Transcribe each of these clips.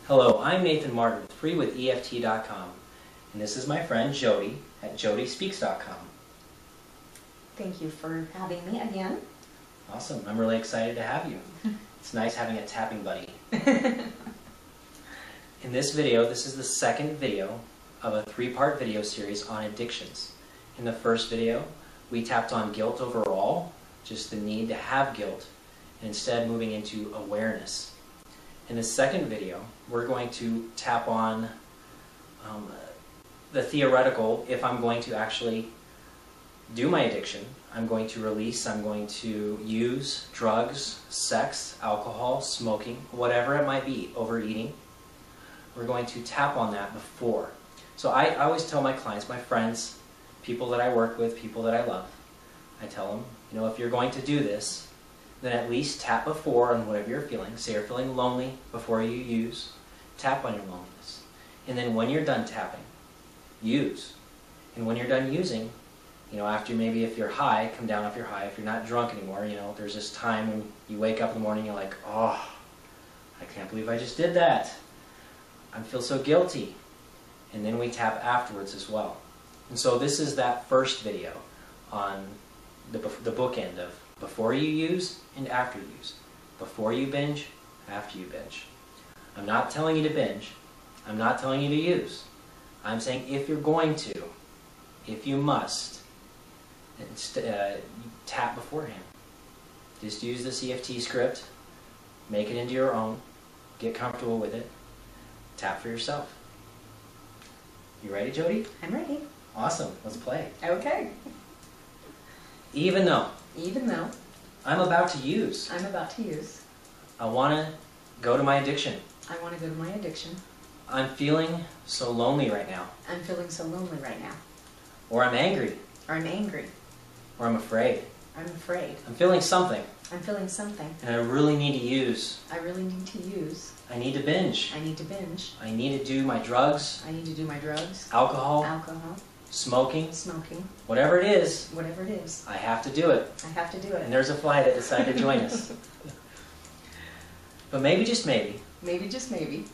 Hello, I'm Nathan Martin with freewitheft.com, and this is my friend Jody at jodyspeaks.com. Thank you for having me again. Awesome, I'm really excited to have you. It's nice having a tapping buddy. In this video, this is the second video of a three-part video series on addictions. In the first video, we tapped on guilt overall, just the need to have guilt, and instead moving into awareness. In the second video, we're going to tap on the theoretical, if I'm going to actually do my addiction, I'm going to release, I'm going to use drugs, sex, alcohol, smoking, whatever it might be, overeating. We're going to tap on that before. So I always tell my clients, my friends, people that I work with, people that I love, I tell them, you know, if you're going to do this, then at least tap before on whatever you're feeling. Say you're feeling lonely before you use, tap on your loneliness. And then when you're done tapping, use. And when you're done using, you know, after maybe if you're high, come down off your high. If you're not drunk anymore, you know, there's this time when you wake up in the morning, you're like, oh, I can't believe I just did that. I feel so guilty. And then we tap afterwards as well. And so this is that first video on the bookend of before you use and after you use. Before you binge, after you binge. I'm not telling you to binge. I'm not telling you to use. I'm saying if you're going to, if you must, tap beforehand. Just use the CFT script, make it into your own, get comfortable with it, tap for yourself. You ready, Jody? I'm ready. Awesome, let's play. Okay. Even though I'm about to use, I want to go to my addiction. I want to go to my addiction. I'm feeling so lonely right now. I'm feeling so lonely right now. Or I'm angry. Or I'm angry. Or I'm afraid. I'm afraid. I'm feeling something. I'm feeling something. And I really need to use. I really need to use. I need to binge. I need to binge. I need to do my drugs. I need to do my drugs. Alcohol. Alcohol. Smoking. Smoking. Whatever it is. Whatever it is. I have to do it. I have to do it. And there's a fly that decided to join us. But maybe, just maybe. Maybe, just maybe.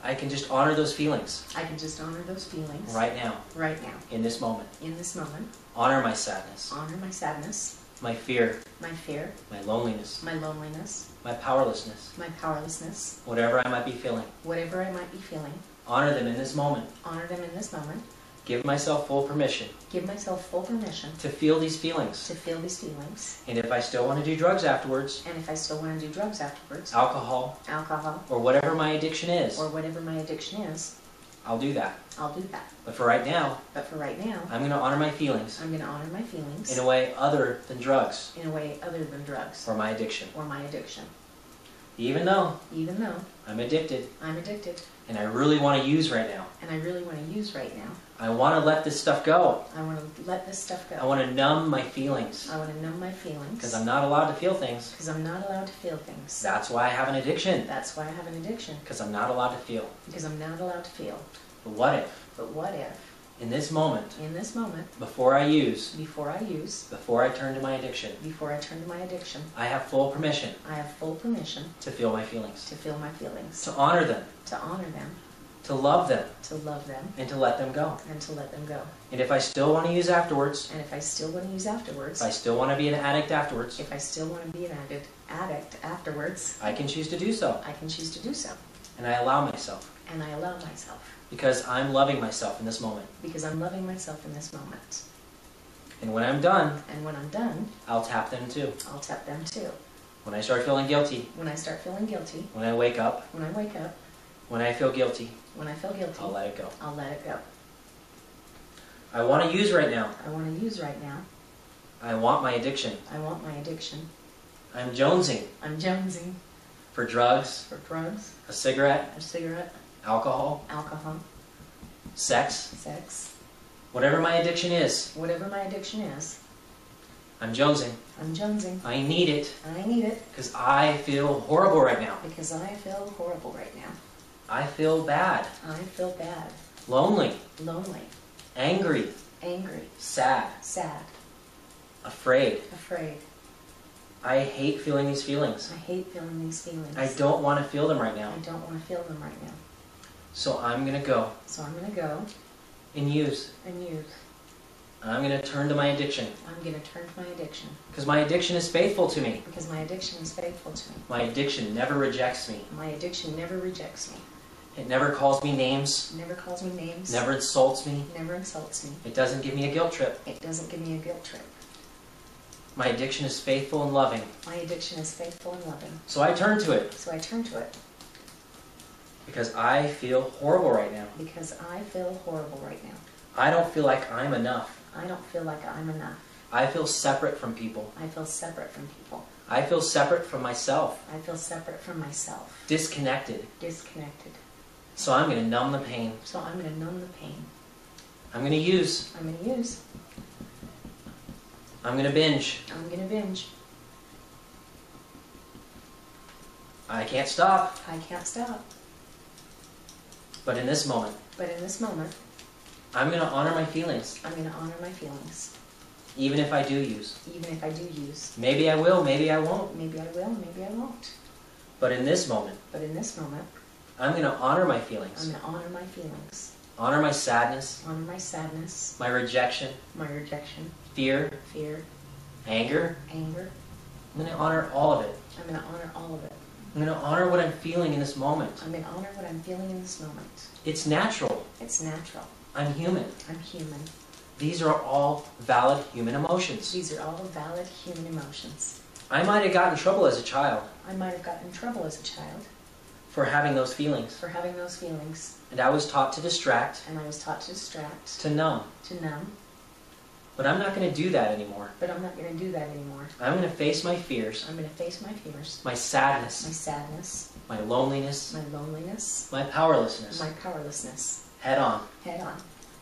I can just honor those feelings. I can just honor those feelings. Right now. Right now. In this moment. In this moment. Honor my sadness. Honor my sadness. My fear. My fear. My loneliness. My loneliness. My powerlessness. My powerlessness. Whatever I might be feeling. Whatever I might be feeling. Honor them in this moment. Honor them in this moment. Give myself full permission. Give myself full permission. To feel these feelings. To feel these feelings. And if I still want to do drugs afterwards. And if I still want to do drugs afterwards. Alcohol. Alcohol. Or whatever my addiction is. Or whatever my addiction is. I'll do that. I'll do that. But for right now. I'm going to honor my feelings. I'm going to honor my feelings. In a way other than drugs. In a way other than drugs. Or my addiction. Or my addiction. Even though. I'm addicted. I'm addicted. And I really want to use right now. And I really want to use right now. I want to let this stuff go. I want to let this stuff go. I want to numb my feelings. I want to numb my feelings. Because I'm not allowed to feel things. Because I'm not allowed to feel things. That's why I have an addiction. That's why I have an addiction. Because I'm not allowed to feel. Because I'm not allowed to feel. But what if? But what if? In this moment. In this moment. Before I use. Before I use. Before I turn to my addiction. Before I turn to my addiction. I have full permission. I have full permission. To feel my feelings. To feel my feelings. To honor them. To honor them. To love them. To love them. And to let them go. And to let them go. And if I still want to use afterwards. And if I still want to use afterwards. If I still want to be an addict afterwards. If I still want to be an addict afterwards. I can choose to do so. I can choose to do so. And I allow myself. And I allow myself. Because I'm loving myself in this moment. Because I'm loving myself in this moment. And when I'm done. And when I'm done. I'll tap them too. I'll tap them too. When I start feeling guilty. When I start feeling guilty. When I wake up. When I wake up. When I feel guilty. When I feel guilty. I'll let it go. I'll let it go. I want to use right now. I want to use right now. I want my addiction. I want my addiction. I'm jonesing. I'm jonesing. For drugs. For drugs. A cigarette. A cigarette. Alcohol. Alcohol. Sex. Sex. Whatever my addiction is. Whatever my addiction is. I'm jonesing. I'm jonesing. I need it. I need it. Because I feel horrible right now. Because I feel horrible right now. I feel bad. I feel bad. Lonely. Lonely. Angry. Angry. Sad. Sad. Afraid. Afraid. I hate feeling these feelings. I hate feeling these feelings. I don't want to feel them right now. I don't want to feel them right now. So I'm going to go So I'm going to go and use. and use. I'm going to turn to my addiction. I'm going to turn to my addiction. Because my addiction is faithful to me. Because my addiction is faithful to me. My addiction never rejects me. My addiction never rejects me. It never calls me names. Never calls me names. Never insults me. Never insults me. It doesn't give me a guilt trip. It doesn't give me a guilt trip. My addiction is faithful and loving. My addiction is faithful and loving. So I turn to it. So I turn to it. Because I feel horrible right now. Because I feel horrible right now. I don't feel like I'm enough. I don't feel like I'm enough. I feel separate from people. I feel separate from people. I feel separate from myself. I feel separate from myself. Disconnected. Disconnected. So I'm going to numb the pain. So I'm going to numb the pain. I'm going to use. I'm going to use. I'm going to binge. I'm going to binge. I can't stop. I can't stop. But in this moment, But in this moment, I'm going to honor my feelings. I'm going to honor my feelings. Even if I do use. Even if I do use. Maybe I will, maybe I won't. Maybe I will, maybe I won't. But in this moment, But in this moment, I'm going to honor my I'm feelings. going to honor my feelings. Honor my sadness, Honor my sadness, my rejection, my rejection, fear, fear, anger. anger. I'm going to honor all of it. I'm going to honor all of it. I'm going to honor what I'm feeling in this moment. I'm going to honor what I'm feeling in this moment. It's natural. It's natural. I'm human. I'm human. These are all valid human emotions. These are all valid human emotions. I might have gotten in trouble as a child I might have gotten in trouble as a child for having those feelings. for having those feelings, And I was taught to distract, and I was taught to distract, to numb. to numb, But I'm not going to do that anymore. but I'm not going to do that anymore. I'm going to face my fears, I'm going to face my fears, my my sadness, sadness, my loneliness, my loneliness, my powerlessness, my powerlessness, head on. head on.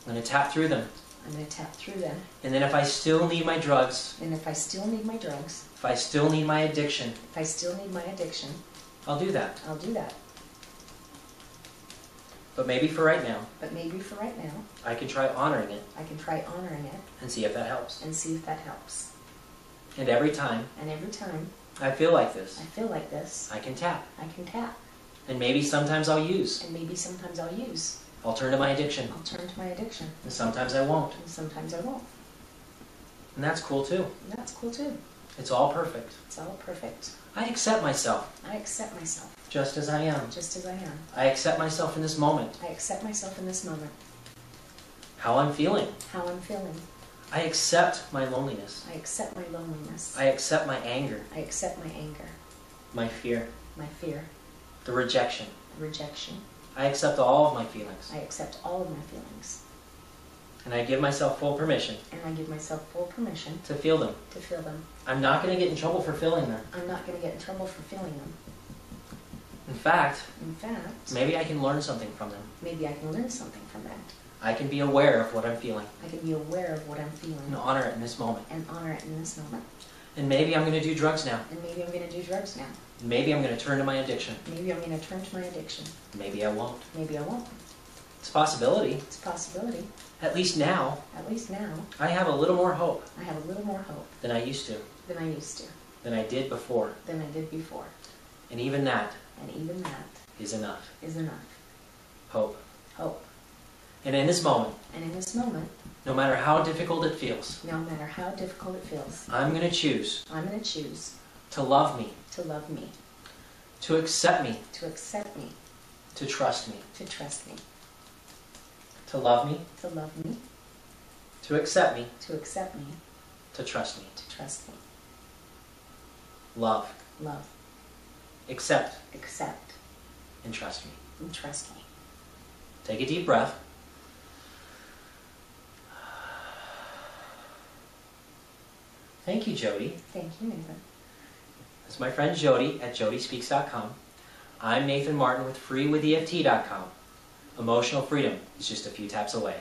I'm going to tap through them. I'm going to tap through them, And then if I still need my drugs, and if I still need my drugs, if I still need my addiction, if I still need my addiction, I'll do that. I'll do that. But maybe for right now, But maybe for right now, I can try honoring it I can try honoring it and see if that helps. and see if that helps. And every time And every time I feel like this, I feel like this, I can tap. I can tap. And maybe sometimes I'll use. And maybe sometimes I'll use. I'll turn to my addiction. I'll turn to my addiction. And sometimes I won't. And sometimes I won't. And that's cool too. And that's cool too. It's all perfect. It's all perfect. I accept myself I accept myself just as I am. just as I am. I accept myself in this moment. I accept myself in this moment, How I'm feeling. how I'm feeling. I accept my loneliness. I accept my loneliness. I accept my anger, I accept my anger, my fear, my fear, the rejection. rejection. I accept all of my feelings. I accept all of my feelings. And I give myself full permission And I give myself full permission to feel them. to feel them. I'm not going to get in trouble for feeling them. I'm not going to get in trouble for feeling them. In fact, In fact, maybe I can learn something from them. maybe I can learn something from that. I can be aware of what I'm feeling I can be aware of what I'm and feeling honor it in this moment. and honor it in this moment. And maybe I'm going to do drugs now. And maybe I'm going to do drugs now. Maybe I'm going to turn to my addiction. Maybe I'm going to turn to my addiction. Maybe I won't. Maybe I won't. It's a possibility. It's a possibility. At least now, At least now, I have a little more hope I have a little more hope than I used to, than I used to, than I did before. than I did before. And even that And even that is enough. is enough. Hope. Hope. And in this moment, And in this moment, no matter how difficult it feels, no matter how difficult it feels, I'm going to choose I'm going to choose to love me, to love me, to accept me, to accept me, to trust me, to trust me, to love me, to love me, to accept me, to accept me, to trust me. to trust me. Love, Love, accept, accept, and trust me. and trust me. Take a deep breath. Thank you, Jody. Thank you, Nathan. That's my friend Jody at jodyspeaks.com. I'm Nathan Martin with freewitheft.com. Emotional freedom is just a few taps away.